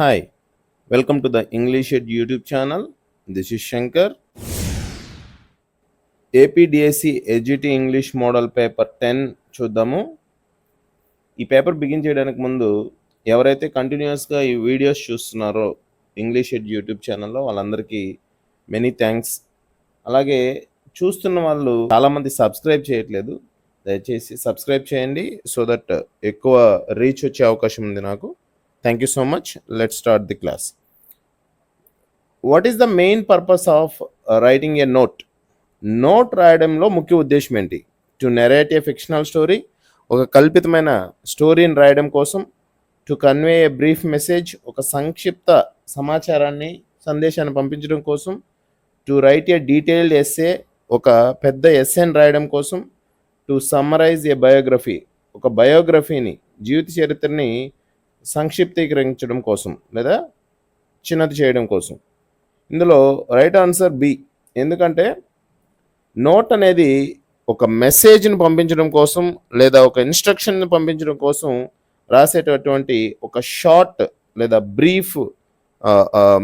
Hi, welcome to the English Ed YouTube channel. This is Shankar. APDSC ఎడ్యుటీ English model paper 10 చూద్దాము. ఈ paper begin చేయడానికి ముందు ఎవరైతే కంటిన్యూస్గా ఈ వీడియోస్ చూస్తున్నారో ఇంగ్లీష్ ఎడ్ యూట్యూబ్ ఛానల్లో వాళ్ళందరికీ మెనీ థ్యాంక్స్. అలాగే చూస్తున్న వాళ్ళు చాలామంది సబ్స్క్రైబ్ చేయట్లేదు, దయచేసి సబ్స్క్రైబ్ చేయండి సో దట్ ఎక్కువ రీచ్ వచ్చే అవకాశం ఉంది నాకు. Thank you so much. Let's start the class. What is the main purpose of writing a note? Note రాయడంలో ముఖ్య ఉద్దేశం ఏంటి? To narrate a fictional story, ఒక కల్పితమైన స్టోరీని రాయడం కోసం. To convey a brief message, ఒక సంక్షిప్త సమాచారాన్ని సందేశాన్ని పంపించడం కోసం. To write a detailed essay, ఒక పెద్ద ఎస్సేని రాయడం కోసం. టు సమ్మరైజ్ ఏ బయోగ్రఫీ, ఒక బయోగ్రఫీని జీవిత చరిత్రని సంక్షిప్తీకరించడం కోసం లేదా చిన్నది చేయడం కోసం. ఇందులో రైట్ ఆన్సర్ బి. ఎందుకంటే నోట్ అనేది ఒక మెసేజ్ని పంపించడం కోసం లేదా ఒక ఇన్స్ట్రక్షన్ని పంపించడం కోసం రాసేటటువంటి ఒక షార్ట్ లేదా బ్రీఫ్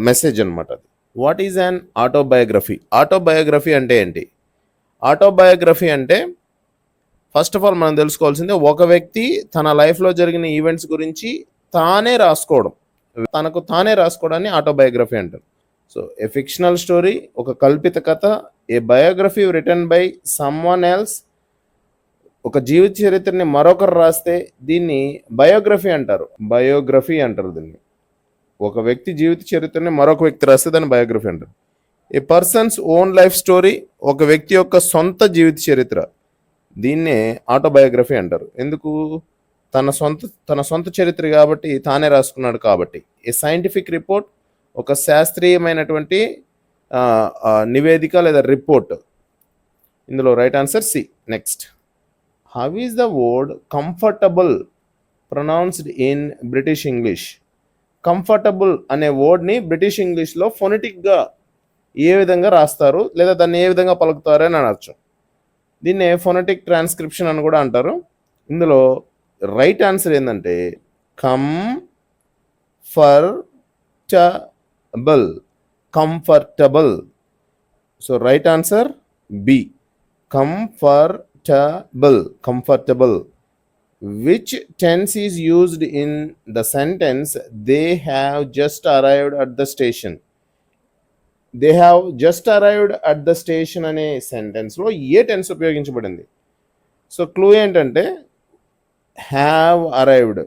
మెసేజ్ అనమాట. అది what is an autobiography? Autobiography అంటే ఏంటి? ఆటోబయోగ్రఫీ అంటే ఫస్ట్ ఆఫ్ ఆల్ మనం తెలుసుకోవాల్సిందే, ఒక వ్యక్తి తన లైఫ్లో జరిగిన ఈవెంట్స్ గురించి తానే రాసుకోవడం, తనకు తానే రాసుకోవడాన్ని ఆటోబయోగ్రఫీ అంటారు. సో ఏ ఫిక్షనల్ స్టోరీ, ఒక కల్పిత కథ. A biography written by someone else, ఒక జీవిత చరిత్రని మరొకరు రాస్తే దీన్ని బయోగ్రఫీ అంటారు. దీన్ని ఒక వ్యక్తి జీవిత చరిత్రని మరొక వ్యక్తి రాస్తే దాన్ని బయోగ్రఫీ అంటారు. ఏ పర్సన్స్ ఓన్ లైఫ్ స్టోరీ, ఒక వ్యక్తి యొక్క సొంత జీవిత చరిత్ర, దీన్నే ఆటోబయోగ్రఫీ అంటారు. ఎందుకు? తన సొంత చరిత్ర కాబట్టి, తానే రాసుకున్నాడు కాబట్టి. ఏ సైంటిఫిక్ రిపోర్ట్, ఒక శాస్త్రీయమైనటువంటి నివేదిక లేదా రిపోర్ట్. ఇందులో right answer C. Next, how is the word comfortable pronounced in British English? Comfortable అనే వర్డ్ని బ్రిటిష్ ఇంగ్లీష్లో ఫొనెటిక్గా ఏ విధంగా రాస్తారు లేదా దాన్ని ఏ విధంగా పలుకుతారు అని అనొచ్చు. దీన్నే ఫొనెటిక్ ట్రాన్స్క్రిప్షన్ అని కూడా అంటారు. ఇందులో రైట్ ఆన్సర్ ఏంటంటే comfortable. So right answer B, comfortable. Which tense is used in the sentence they have just arrived at the station? దే have just arrived at the స్టేషన్ అనే సెంటెన్స్లో ఏ టెన్స్ ఉపయోగించబడింది? సో క్లూ ఏంటంటే హ్యావ్ అరైవ్డ్,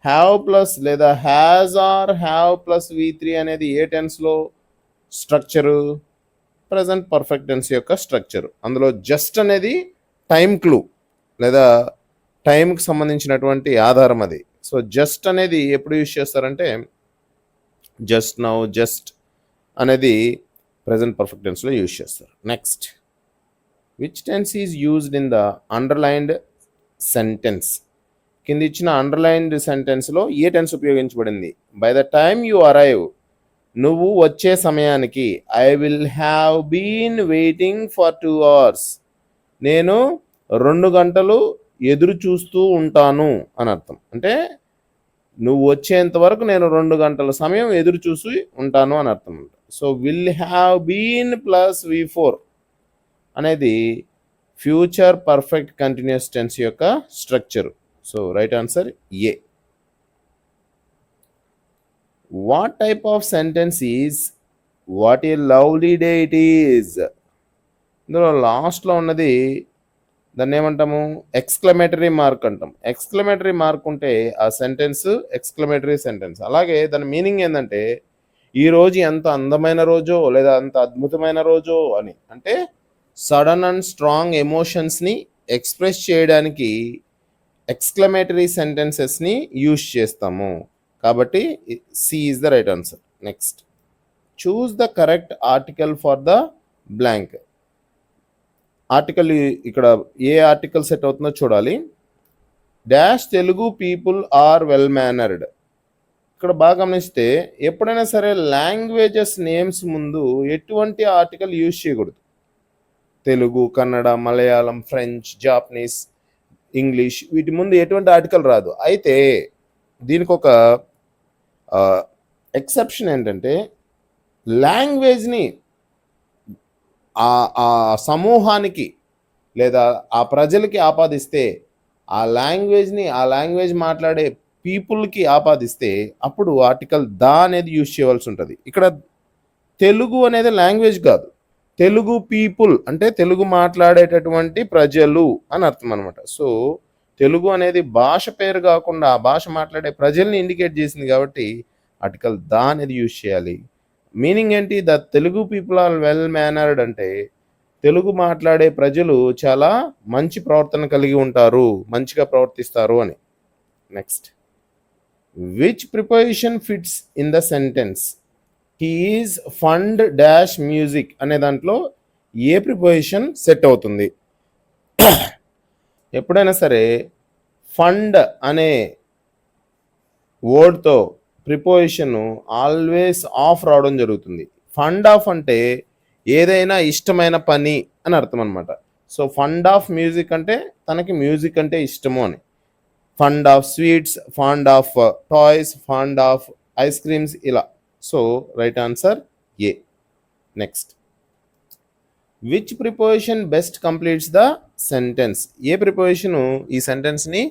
హ్యావ్ ప్లస్ లేదా has or have plus V3 అనేది ఏ టెన్స్లో స్ట్రక్చరు? ప్రజెంట్ పర్ఫెక్ట్ టెన్స్ యొక్క స్ట్రక్చరు. అందులో జస్ట్ అనేది టైం క్లూ లేదా టైంకి సంబంధించినటువంటి ఆధారం అది. సో జస్ట్ అనేది ఎప్పుడు యూజ్ చేస్తారంటే జస్ట్ నౌ, జస్ట్ అనేది ప్రజెంట్ పర్ఫెక్ట్ టెన్స్లో యూజ్ చేస్తారు. Next, which tense is used in the underlined sentence? కింద ఇచ్చిన అండర్లైన్డ్ సెంటెన్స్లో ఏ టెన్స్ ఉపయోగించబడింది? By the time you arrive, నువ్వు వచ్చే సమయానికి. I will have been waiting for 2 hours, నేను 2 గంటలు ఎదురు చూస్తూ ఉంటాను అని అర్థం. అంటే నువ్వు వచ్చేంత వరకు నేను 2 గంటల సమయం ఎదురు చూసి ఉంటాను అని అర్థం. So will have been plus V4 అనేది ఫ్యూచర్ పర్ఫెక్ట్ కంటిన్యూస్ టెన్స్ యొక్క structure. So right answer A. What type of sentence is what a lovely day it is? ఇందులో లాస్ట్లో ఉన్నది దాన్ని ఏమంటాము? ఎక్స్క్లమేటరీ మార్క్ అంటాం. ఎక్స్క్లమేటరీ మార్క్ ఉంటే ఆ సెంటెన్స్ ఎక్స్క్లమేటరీ సెంటెన్స్. అలాగే దాని మీనింగ్ ఏంటంటే ఈరోజు ఎంత అందమైన రోజో లేదా అంత అద్భుతమైన రోజో అని. అంటే సడన్ అండ్ స్ట్రాంగ్ ఎమోషన్స్ని ఎక్స్ప్రెస్ చేయడానికి ఎక్స్క్లమేటరీ సెంటెన్సెస్ని యూజ్ చేస్తాము. కాబట్టి C is the right answer. Next, choose the correct article for the blank. Article ఇక్కడ ఏ ఆర్టికల్ సెట్ అవుతుందో చూడాలి. Dash Telugu people are well mannered. ఇక్కడ బాగా గమనిస్తే ఎప్పుడైనా సరే లాంగ్వేజెస్ నేమ్స్ ముందు ఎటువంటి ఆర్టికల్ యూజ్ చేయకూడదు. Telugu, Kannada, Malayalam, French, Japanese, English వీటి ముందు ఎటువంటి ఆర్టికల్ రాదు. అయితే దీనికి ఒక ఎక్సెప్షన్ ఏంటంటే లాంగ్వేజ్ని ఆ సమూహానికి లేదా ఆ ప్రజలకి ఆపాదిస్తే, ఆ లాంగ్వేజ్ మాట్లాడే పీపుల్కి ఆపాదిస్తే అప్పుడు ఆర్టికల్ ద అనేది యూజ్ చేయవలసి ఉంటుంది. ఇక్కడ తెలుగు అనేది లాంగ్వేజ్ కాదు, తెలుగు పీపుల్ అంటే తెలుగు మాట్లాడేటటువంటి ప్రజలు అని అర్థం అనమాట. సో తెలుగు అనేది భాష పేరు కాకుండా ఆ భాష మాట్లాడే ప్రజల్ని ఇండికేట్ చేసింది కాబట్టి ఆర్టికల్ ద అనేది యూజ్ చేయాలి. మీనింగ్ ఏంటి? The Telugu people are well mannered అంటే తెలుగు మాట్లాడే ప్రజలు చాలా మంచి ప్రవర్తన కలిగి ఉంటారు, మంచిగా ప్రవర్తిస్తారు అని. Next, which preposition fits in the sentence? He is fund dash music అనే దాంట్లో ఏ ప్రిపోజిషన్ సెట్ అవుతుంది? ఎప్పుడైనా సరే ఫండ్ అనే వర్డ్తో ప్రిపోజిషన్ ఆల్వేస్ ఆఫ్ రావడం జరుగుతుంది. ఫండ్ ఆఫ్ అంటే ఏదైనా ఇష్టమైన పని అని అర్థం అనమాట. సో ఫండ్ ఆఫ్ మ్యూజిక్ అంటే తనకి మ్యూజిక్ అంటే ఇష్టము అని. Fond of sweets, fond of toys, fond of ice creams, ఇలా. So right answer A. Next, which preposition best completes the sentence? ఏ ప్రిపోజిషన్ ఈ సెంటెన్స్ని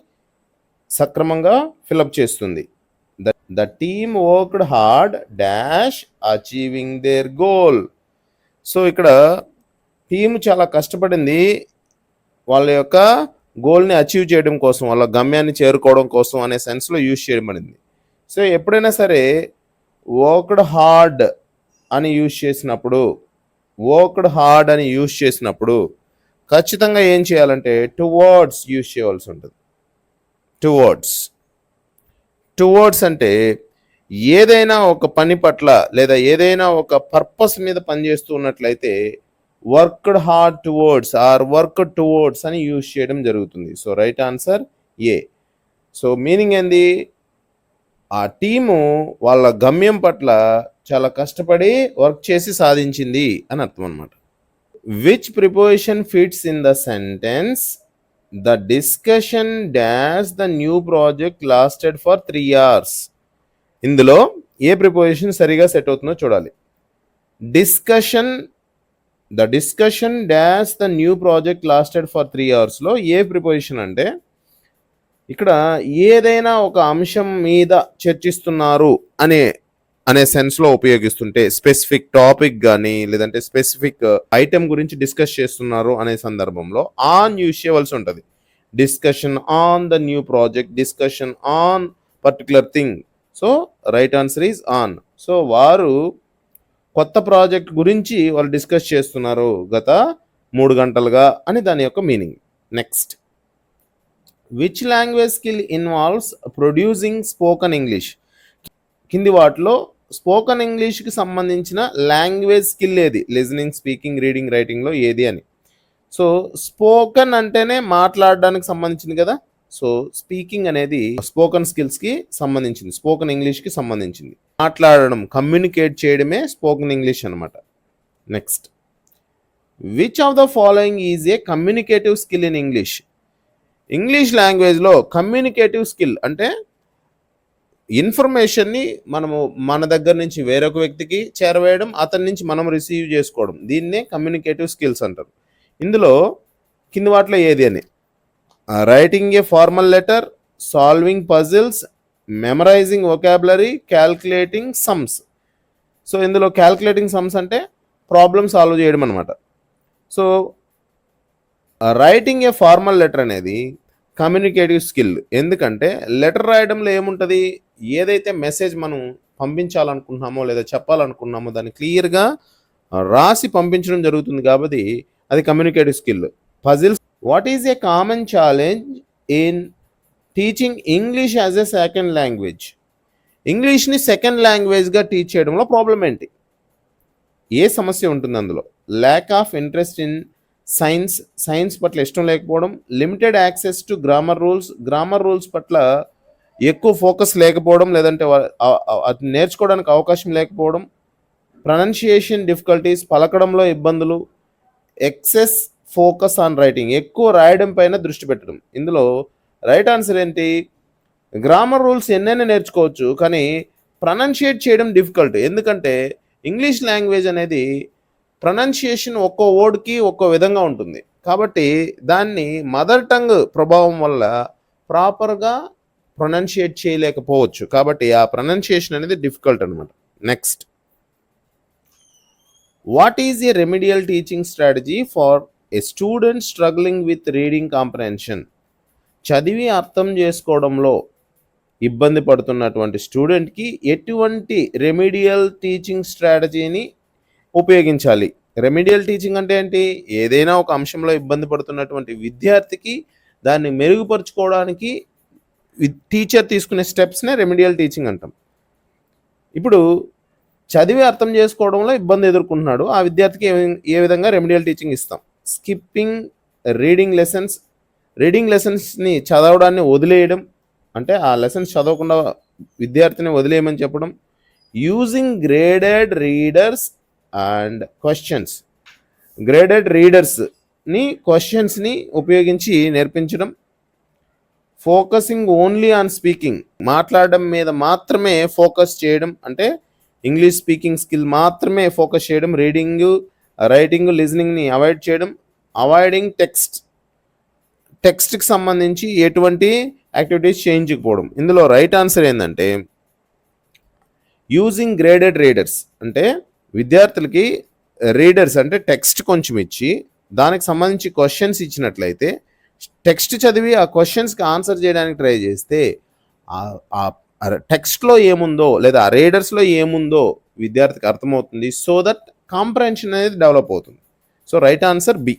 సక్రమంగా ఫిలప్ చేస్తుంది? The team worked hard dash achieving their goal. So ఇక్కడ team చాలా కష్టపడింది వాళ్ళ యొక్క గోల్ని అచీవ్ చేయడం కోసం, వాళ్ళ గమ్యాన్ని చేరుకోవడం కోసం అనే సెన్స్లో యూజ్ చేయబడింది. సో ఎప్పుడైనా సరే వర్క్డ్ హార్డ్ అని యూజ్ చేసినప్పుడు ఖచ్చితంగా ఏం చేయాలంటే టువర్డ్స్ యూజ్ చేయవలసి ఉంటుంది. టువర్డ్స్ అంటే ఏదైనా ఒక పని పట్ల లేదా ఏదైనా ఒక పర్పస్ మీద పనిచేస్తూ ఉన్నట్లయితే worked hard towards or work towards అని యూజ్ చేయడం జరుగుతుంది. So right answer A. So meaning ఏంది? ఆ టీము వాళ్ళ గమ్యం పట్ల చాలా కష్టపడి వర్క్ చేసి సాధించింది అని అర్థం అనమాట. Which preposition fits in the sentence? The discussion dash the new project lasted for 3 years. ఇందులో ఏ ప్రిపోజిషన్ సరిగా సెట్ అవుతుందో చూడాలి. The discussion dash the new project lasted for 3 years లో ఏ ప్రిపోజిషన్ అంటే ఇక్కడ ఏదైనా ఒక అంశం మీద చర్చిస్తున్నారు అనే సెన్స్లో ఉపయోగిస్తుంటే, స్పెసిఫిక్ టాపిక్ కానీ లేదంటే స్పెసిఫిక్ ఐటెం గురించి డిస్కస్ చేస్తున్నారు అనే సందర్భంలో ఆన్ యూజ్ చేయవలసి ఉంటుంది. Discussion on the new project, discussion on particular thing. So right answer is on. So వారు కొత్త ప్రాజెక్ట్ గురించి వాళ్ళు డిస్కస్ చేస్తున్నారు గత 3 గంటలుగా అని దాని యొక్క meaning. Next, which language skill involves producing spoken English? కింది వాటిలో స్పోకన్ ఇంగ్లీష్కి సంబంధించిన లాంగ్వేజ్ స్కిల్ ఏది? లిజనింగ్, స్పీకింగ్, రీడింగ్, రైటింగ్లో ఏది అని. సో స్పోకన్ అంటేనే మాట్లాడడానికి సంబంధించింది కదా. సో స్పీకింగ్ అనేది స్పోకన్ స్కిల్స్కి సంబంధించింది, స్పోకన్ ఇంగ్లీష్కి సంబంధించింది. మాట్లాడడం, కమ్యూనికేట్ చేయడమే స్పోకన్ ఇంగ్లీష్ అనమాట. Next, which of the following is A communicative skill in English? English లాంగ్వేజ్లో కమ్యూనికేటివ్ స్కిల్ అంటే ఇన్ఫర్మేషన్ని మనము మన దగ్గర నుంచి వేరొక వ్యక్తికి చేరవేయడం, అతని నుంచి మనం రిసీవ్ చేసుకోవడం, దీన్నే కమ్యూనికేటివ్ స్కిల్స్ అంటారు. ఇందులో కింది వాటిలో ఏది అని? రైటింగ్ ఏ formal letter, solving puzzles, memorising vocabulary, calculating sums. So ఇందులో క్యాల్కులేటింగ్ సమ్స్ అంటే ప్రాబ్లమ్ సాల్వ్ చేయడం అనమాట. సో రైటింగ్ ఏ ఫార్మల్ లెటర్ అనేది కమ్యూనికేటివ్ స్కిల్. ఎందుకంటే లెటర్ రాయడంలో ఏముంటుంది? ఏదైతే మెసేజ్ మనం పంపించాలనుకుంటున్నామో లేదా చెప్పాలనుకుంటున్నామో దాన్ని క్లియర్గా రాసి పంపించడం జరుగుతుంది కాబట్టి అది communicative skill. Puzzles, what is a common challenge in teaching English as a second language? ఇంగ్లీష్ని సెకండ్ లాంగ్వేజ్గా టీచ్ చేయడంలో ప్రాబ్లం ఏంటి? ఏ సమస్య ఉంటుంది అందులో? Lack of interest in science పట్ల ఇష్టం లేకపోవడం, limited access to grammar rules పట్ల ఎక్కువ ఫోకస్ లేకపోవడం, లేదంటే అది నేర్చుకోవడానికి అవకాశం లేకపోవడం, ప్రొనౌన్సియేషన్ డిఫికల్టీస్, పలకడంలో ఇబ్బందులు, ఎక్సెస్ ఫోకస్ ఆన్ రైటింగ్, ఎక్కువ రాయడం పైన దృష్టి పెట్టడం. ఇందులో రైట్ ఆన్సర్ ఏంటి? గ్రామర్ రూల్స్ ఎన్నైనా నేర్చుకోవచ్చు, కానీ ప్రొనౌన్షియేట్ చేయడం డిఫికల్ట్. ఎందుకంటే ఇంగ్లీష్ లాంగ్వేజ్ అనేది ప్రొనౌన్షియేషన్ ఒక్కో వర్డ్‌కి ఒక్కో విధంగా ఉంటుంది. కాబట్టి దాన్ని మదర్ టంగ్ ప్రభావం వల్ల ప్రాపర్‌గా ప్రొనౌన్షియేట్ చేయలేకపోవచ్చు. కాబట్టి ఆ ప్రొనౌన్షియేషన్ అనేది డిఫికల్ట్ అనమాట. Next, what is a remedial teaching strategy for a student struggling with reading comprehension? చదివి అర్థం చేసుకోవడంలో ఇబ్బంది పడుతున్నటువంటి స్టూడెంట్‌కి ఎటువంటి రెమెడియల్ టీచింగ్ స్ట్రాటజీని ఉపయోగించాలి? రెమెడియల్ టీచింగ్ అంటే ఏంటి? ఏదైనా ఒక అంశంలో ఇబ్బంది పడుతున్నటువంటి విద్యార్థికి దాన్ని మెరుగుపరుచుకోవడానికి టీచర్ తీసుకునే స్టెప్స్‌నే రెమెడియల్ టీచింగ్ అంటాం. ఇప్పుడు చదివి అర్థం చేసుకోవడంలో ఇబ్బంది ఎదుర్కొంటున్నాడు. ఆ విద్యార్థికి ఏ విధంగా రెమెడియల్ టీచింగ్ ఇస్తాం? స్కిప్పింగ్ రీడింగ్ లెసన్స్‌ని చదవడాన్ని వదిలేయడం, అంటే ఆ లెసన్స్ చదవకుండా విద్యార్థిని వదిలేయమని చెప్పడం. Using graded readers and questions, graded రీడర్స్‌ని క్వశ్చన్స్‌ని ఉపయోగించి నేర్పించడం. ఫోకసింగ్ ఓన్లీ ఆన్ స్పీకింగ్, మాట్లాడడం మీద మాత్రమే ఫోకస్ చేయడం, అంటే ఇంగ్లీష్ స్పీకింగ్ స్కిల్ మాత్రమే ఫోకస్ చేయడం. రీడింగు, రైటింగు, లిజనింగ్‌ని అవాయిడ్ చేయడం. అవాయిడింగ్ టెక్స్ట్‌కి సంబంధించి ఎటువంటి యాక్టివిటీస్ చేయించకపోవడం. ఇందులో రైట్ ఆన్సర్ ఏంటంటే యూజింగ్ గ్రేడెడ్ రీడర్స్, అంటే విద్యార్థులకి రీడర్స్ అంటే టెక్స్ట్ కొంచెం ఇచ్చి దానికి సంబంధించి క్వశ్చన్స్ ఇచ్చినట్లయితే టెక్స్ట్ చదివి ఆ క్వశ్చన్స్కి ఆన్సర్ చేయడానికి ట్రై చేస్తే ఆ టెక్స్ట్లో ఏముందో లేదా ఆ రీడర్స్లో ఏముందో విద్యార్థికి అర్థమవుతుంది. సో దట్ కాంప్రహెన్షన్ అనేది డెవలప్ అవుతుంది. So right answer B.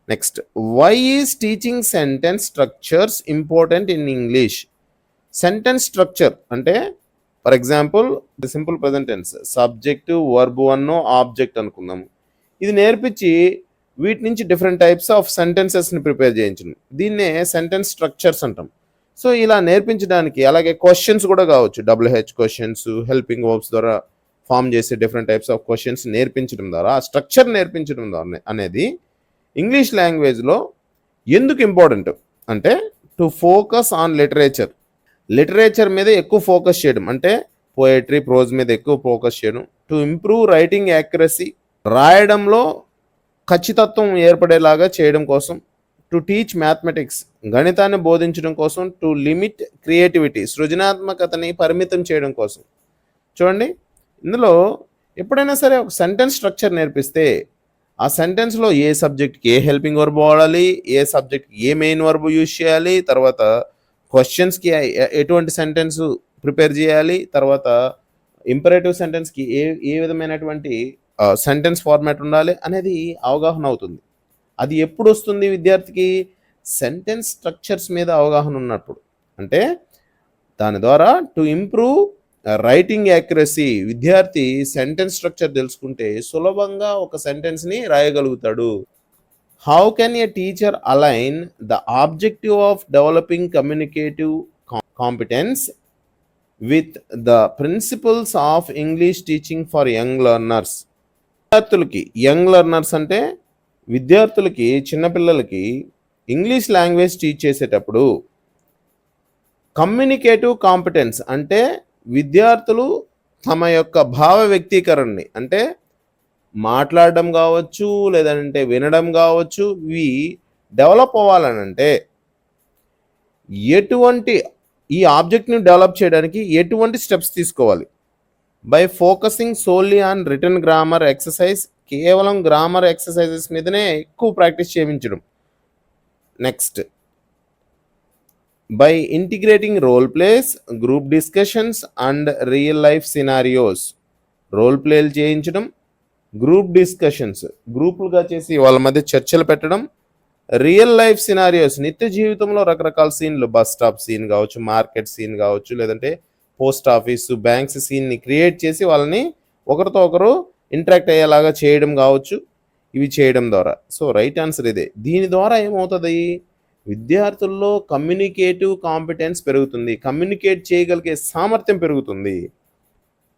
Next, why is teaching sentence structures important in English? Sentence structure అంటే for example simple present tense, subject, verb one, object అనుకుందాము. ఇది నేర్పించి వీటి నుంచి డిఫరెంట్ టైప్స్ ఆఫ్ సెంటెన్సెస్ని prepare చేయించడం, దీన్నే సెంటెన్స్ స్ట్రక్చర్స్ అంటాం. సో ఇలా నేర్పించడానికి, అలాగే క్వశ్చన్స్ కూడా కావచ్చు, WH క్వశ్చన్స్, హెల్పింగ్ వర్బ్స్ ద్వారా ఫామ్ చేసే డిఫరెంట్ టైప్స్ ఆఫ్ క్వశ్చన్స్ నేర్పించడం ద్వారా, ఆ స్ట్రక్చర్ నేర్పించడం ద్వారా అనేది ఇంగ్లీష్ లాంగ్వేజ్లో ఎందుకు ఇంపార్టెంట్ అంటే టు ఫోకస్ ఆన్ లిటరేచర్ మీద ఎక్కువ ఫోకస్ చేయడం, అంటే పోయట్రీ, ప్రోజ్ మీద ఎక్కువ ఫోకస్ చేయడం. టు ఇంప్రూవ్ రైటింగ్ యాక్యురసీ, రాయడంలో ఖచ్చితత్వం ఏర్పడేలాగా చేయడం కోసం. టు టీచ్ మ్యాథమెటిక్స్, గణితాన్ని బోధించడం కోసం. టు లిమిట్ క్రియేటివిటీ, సృజనాత్మకతని పరిమితం చేయడం కోసం. చూడండి, ఇందులో ఎప్పుడైనా సరే ఒక సెంటెన్స్ స్ట్రక్చర్ నేర్పిస్తే ఆ సెంటెన్స్లో ఏ సబ్జెక్ట్కి ఏ హెల్పింగ్ వర్బ్ వాడాలి, ఏ సబ్జెక్ట్కి ఏ మెయిన్ వర్బ్ యూజ్ చేయాలి, తర్వాత క్వశ్చన్స్కి ఎటువంటి సెంటెన్స్ ప్రిపేర్ చేయాలి, తర్వాత ఇంపరేటివ్ సెంటెన్స్కి ఏ విధమైనటువంటి సెంటెన్స్ ఫార్మాట్ ఉండాలి అనేది అవగాహన అవుతుంది. అది ఎప్పుడు వస్తుంది విద్యార్థికి? సెంటెన్స్ స్ట్రక్చర్స్ మీద అవగాహన ఉన్నప్పుడు. అంటే దాని ద్వారా టు ఇంప్రూవ్ రైటింగ్ యాక్యురసీ, విద్యార్థి సెంటెన్స్ స్ట్రక్చర్ తెలుసుకుంటే సులభంగా ఒక సెంటెన్స్ని రాయగలుగుతాడు. How can a teacher align the objective of developing communicative competence with the principles of English teaching for young learners? Young learners అంటే విద్యార్థులకి, చిన్నపిల్లలకి ఇంగ్లీష్ లాంగ్వేజ్ టీచ్ చేసేటప్పుడు కమ్యూనికేటివ్ కాంపిటెన్స్ అంటే విద్యార్థులు తమ యొక్క భావ వ్యక్తీకరణని, అంటే మాట్లాడడం కావచ్చు లేదంటే వినడం కావచ్చు, ఇవి డెవలప్ అవ్వాలనంటే ఈ ఆబ్జెక్ట్ని డెవలప్ చేయడానికి ఎటువంటి స్టెప్స్ తీసుకోవాలి? By focusing solely on written grammar exercise, కేవలం గ్రామర్ ఎక్సర్సైజెస్ మీదనే ఎక్కువ ప్రాక్టీస్ చేయించడం. Next, by integrating role plays, group discussions and real life scenarios. Role ప్లేలు చేయించడం, గ్రూప్ డిస్కషన్స్ గ్రూపులుగా చేసి వాళ్ళ మధ్య చర్చలు పెట్టడం, రియల్ లైఫ్ సినారియోస్ నిత్య జీవితంలో రకరకాల సీన్లు, బస్ స్టాప్ సీన్ కావచ్చు, మార్కెట్ సీన్ కావచ్చు, లేదంటే పోస్ట్ ఆఫీసు, బ్యాంక్స్ సీన్ని క్రియేట్ చేసి వాళ్ళని ఒకరితో ఒకరు ఇంటరాక్ట్ అయ్యేలాగా చేయడం కావచ్చు, ఇవి చేయడం ద్వారా. సో రైట్ ఆన్సర్ ఇదే. దీని ద్వారా ఏమవుతుంది? విద్యార్థుల్లో కమ్యూనికేటివ్ కాంపిటెన్స్ పెరుగుతుంది, కమ్యూనికేట్ చేయగలిగే సామర్థ్యం పెరుగుతుంది.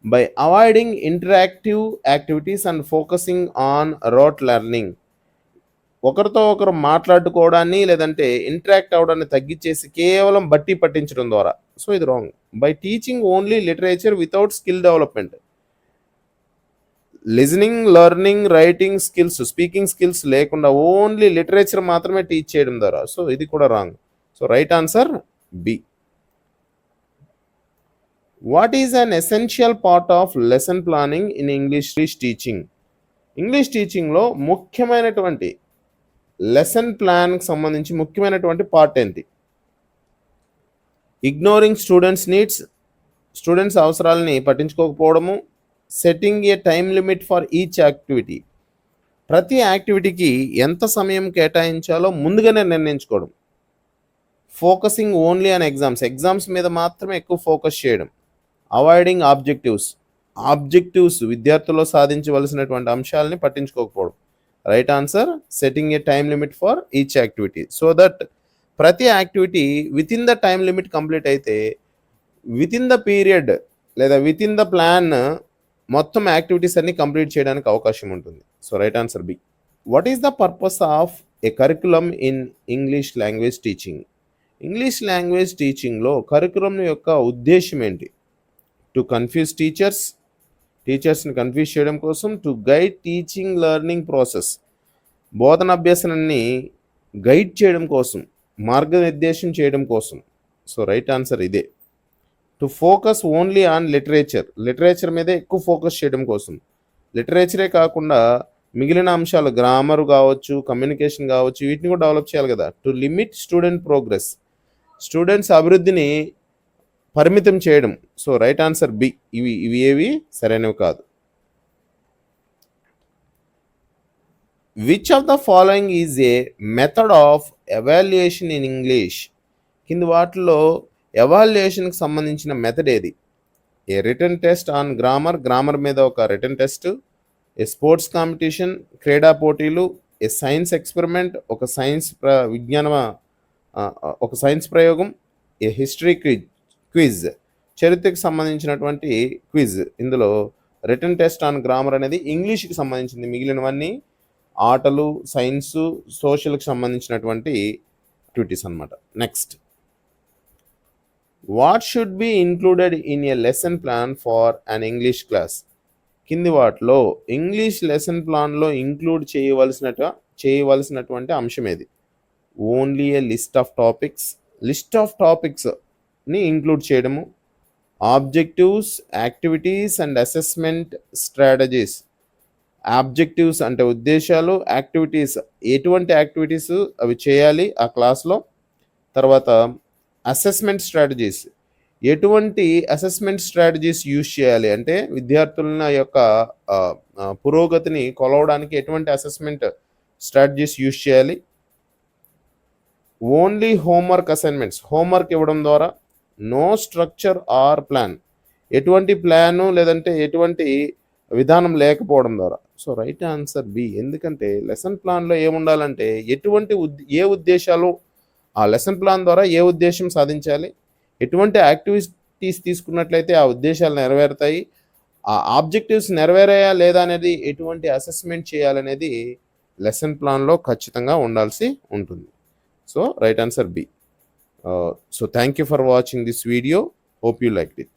By avoiding interactive activities and focusing on rote learning, ఒకరితో ఒకరు మాట్లాడుకోవడాన్ని లేదంటే ఇంటరాక్ట్ అవ్వడాన్ని తగ్గించేసి కేవలం బట్టి పట్టించడం ద్వారా, సో ఇది wrong. By teaching only literature without skill development, listening, learning, writing skills, speaking skills లేకుండా ఓన్లీ లిటరేచర్ మాత్రమే టీచ్ చేయడం ద్వారా, సో ఇది కూడా wrong. So right answer B. What is an essential part of lesson planning in English teaching? English టీచింగ్లో ముఖ్యమైనటువంటి lesson ప్లాన్కి సంబంధించి ముఖ్యమైనటువంటి పార్ట్ ఏంటి? ఇగ్నోరింగ్ స్టూడెంట్స్ నీడ్స్, స్టూడెంట్స్ అవసరాలని పట్టించుకోకపోవడము, setting a time limit for each activity, ప్రతి యాక్టివిటీకి ఎంత సమయం కేటాయించాలో ముందుగానే నిర్ణయించుకోవడం, ఫోకసింగ్ ఓన్లీ ఆన్ ఎగ్జామ్స్ మీద మాత్రమే ఎక్కువ ఫోకస్ చేయడం, అవాయిడింగ్ ఆబ్జెక్టివ్స్ విద్యార్థుల్లో సాధించవలసినటువంటి అంశాలని పట్టించుకోకపోవడం. Right answer setting a time limit for each activity, so that ప్రతి activity within the time limit complete అయితే విత్ ఇన్ ద పీరియడ్ లేదా విత్ ఇన్ ద ప్లాన్ మొత్తం యాక్టివిటీస్ అన్ని కంప్లీట్ చేయడానికి అవకాశం ఉంటుంది. So right answer B. What is the purpose of a curriculum in English language teaching? English language టీచింగ్లో curriculum యొక్క ఉద్దేశం ఏంటి? టు కన్ఫ్యూజ్ టీచర్స్ని కన్ఫ్యూజ్ చేయడం కోసం, to guide teaching learning process, బోధన అభ్యసనాన్ని గైడ్ చేయడం కోసం, మార్గనిర్దేశం చేయడం కోసం. సో రైట్ ఆన్సర్ ఇదే. To focus only on literature మీదే ఎక్కువ ఫోకస్ చేయడం కోసం, లిటరేచరే కాకుండా మిగిలిన అంశాలు గ్రామర్ కావచ్చు, కమ్యూనికేషన్ కావచ్చు, వీటిని కూడా డెవలప్ చేయాలి కదా. To limit student progress, students అభివృద్ధిని పరిమితం చేయడం. So right answer B. ఇవి ఏవి సరైనవి కాదు. Which of the following is a method of evaluation in English? కింది వాటిలో ఎవాల్యుయేషన్కి సంబంధించిన మెథడ్ ఏది? A written test on grammar మీద ఒక written test, a sports competition, క్రీడా పోటీలు, ఏ సైన్స్ ఎక్స్పెరిమెంట్, ఒక సైన్స్ ప్రయోగం, ఏ హిస్టరీ క్విజ్, చరిత్రకు సంబంధించినటువంటి క్విజ్. ఇందులో రిటన్ టెస్ట్ ఆన్ గ్రామర్ అనేది ఇంగ్లీష్కి సంబంధించింది, మిగిలినవన్నీ ఆటలు, సైన్సు, సోషల్కి సంబంధించినటువంటి యాక్టివిటీస్ అన్నమాట. Next, what should be included in a lesson plan for an English class? కింది వాటిలో ఇంగ్లీష్ లెసన్ ప్లాన్లో ఇంక్లూడ్ చేయవలసినటువంటి అంశం ఏది? ఓన్లీ ఏ లిస్ట్ ఆఫ్ టాపిక్స్ని ఇంక్లూడ్ చేయడము, objectives, activities and assessment strategies. Objectives అంటే ఉద్దేశాలు, యాక్టివిటీస్ ఎటువంటి యాక్టివిటీస్ అవి చేయాలి ఆ క్లాస్లో. తర్వాత అసెస్మెంట్ స్ట్రాటజీస్, ఎటువంటి అసెస్మెంట్ స్ట్రాటజీస్ యూజ్ చేయాలి అంటే విద్యార్థుల యొక్క పురోగతిని కొలవడానికి ఎటువంటి అసెస్మెంట్ స్ట్రాటజీస్ యూజ్ చేయాలి. ఓన్లీ హోంవర్క్ అసైన్మెంట్స్, హోంవర్క్ ఇవ్వడం ద్వారా. నో స్ట్రక్చర్ ఆర్ ప్లాన్, ఎటువంటి ప్లాను లేదంటే ఎటువంటి విధానం లేకపోవడం ద్వారా. So right answer B. ఎందుకంటే లెసన్ ప్లాన్లో ఏముండాలంటే ఏ ఉద్దేశాలు, ఆ లెసన్ ప్లాన్ ద్వారా ఏ ఉద్దేశం సాధించాలి, ఎటువంటి యాక్టివిటీస్ తీసుకున్నట్లయితే ఆ ఉద్దేశాలు నెరవేరుతాయి, ఆ ఆబ్జెక్టివ్స్ నెరవేరాయా లేదా అనేది, ఎటువంటి అసెస్మెంట్ చేయాలనేది లెసన్ ప్లాన్లో ఖచ్చితంగా ఉండాల్సి ఉంటుంది. So right answer B. So thank you for watching this video. Hope you liked it.